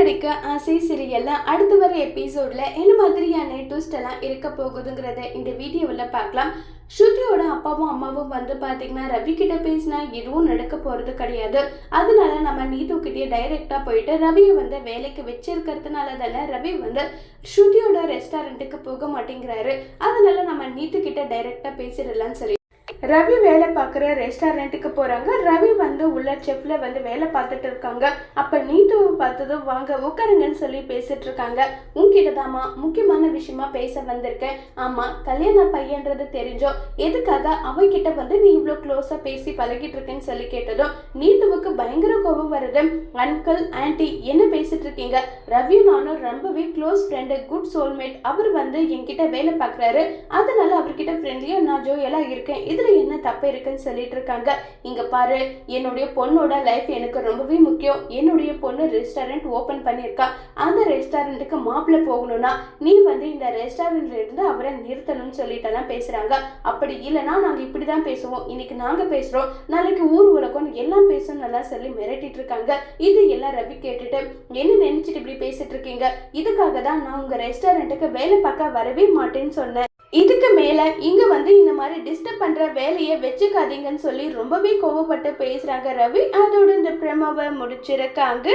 கிடைக்க ஆசை சீரியல்ல அடுத்து வர எபிசோட்ல என்ன மாதிரியான ட்விஸ்ட் எல்லாம் இருக்க போகுதுங்கிறத இந்த வீடியோவில் பார்க்கலாம். ஸ்ருதியோட அப்பாவும் அம்மாவும் வந்து பார்த்தீங்கன்னா ரவி கிட்ட பேசினா எதுவும் நடக்க போறது கிடையாது. அதனால நம்ம நீது கிட்டே டைரக்டா போயிட்டு ரவியை வந்து வேலைக்கு வச்சிருக்கிறதுனால தானே ரவி வந்து ஸ்ருதியோட ரெஸ்டாரண்ட்டுக்கு போக மாட்டேங்கிறாரு. அதனால நம்ம நீது கிட்ட டைரக்டா பேசிடலாம்னு சொல்லி ரவி வேலை பார்க்குற ரெஸ்டாரண்ட்டுக்கு போகிறாங்க. ரவி வந்து உள்ள செஃப்ல வந்து வேலை பார்த்துட்டு இருக்காங்க. அப்போ நீட்டுவை பார்த்ததும் வாங்க உட்காருங்கன்னு சொல்லி பேசிட்டு இருக்காங்க. உங்ககிட்ட தாமா முக்கியமான விஷயமா பேச வந்திருக்கேன். ஆமாம், கல்யாண பையன்றது தெரிஞ்சோ எதுக்காக அவன்கிட்ட வந்து நீ இவ்வளோ க்ளோஸாக பேசி பழகிட்டு இருக்கேன்னு சொல்லி கேட்டதும் நீட்டுவுக்கு பயங்கர கோபம் வருது. அங்கிள் ஆன்டி என்ன பேசிட்டு இருக்கீங்க? ரவி நானும் ரொம்பவே க்ளோஸ் ஃப்ரெண்டு, குட் சோல்மேட். அவர் வந்து என்கிட்ட வேலை பார்க்குறாரு. அதனால அவர்கிட்ட ஃப்ரெண்ட்லியாக நான் ஜோயெல்லாம் இருக்கேன். இதில் என்ன தப்பு இருக்குன்னு சொல்லிட்டு இருக்காங்க. இங்க பாரு, என்னுடைய பொண்ணோட லைஃப் எனக்கு ரொம்பவே முக்கியம். என்னுடைய பொண்ணு ரெஸ்டாரண்ட் ஓபன் பண்ணியிருக்கா. அந்த ரெஸ்டாரண்ட்டுக்கு மாப்பிள்ளை போகணும்னா நீ வந்து இந்த ரெஸ்டாரண்ட்ல இருந்து அவரை நிறுத்தணும்னு சொல்லிட்டெல்லாம் பேசுறாங்க. அப்படி இல்லைன்னா நாங்க இப்படிதான் பேசுவோம், இன்னைக்கு நாங்க பேசுறோம், நாளைக்கு ஊர் உலகம் எல்லாம் பேசணும் நல்லா சொல்லி மிரட்டிட்டு இருக்காங்க. இது எல்லாம் ரவி கேட்டுட்டு என்ன நினைச்சிட்டு இப்படி பேசிட்டு இருக்கீங்க? இதுக்காக தான் நான் உங்க ரெஸ்டாரண்ட்டுக்கு வேலை பார்க்க வரவே மாட்டேன்னு சொன்னேன். இதுக்கு மேல இங்க வந்து இந்த மாதிரி டிஸ்டர்ப் பண்ற வேலையை வச்சுக்காதீங்கன்னு சொல்லி ரொம்பவே கோவப்பட்டு பேசுறாங்க ரவி. அதோட இந்த பிரமாவை முடிச்சிருக்காங்க.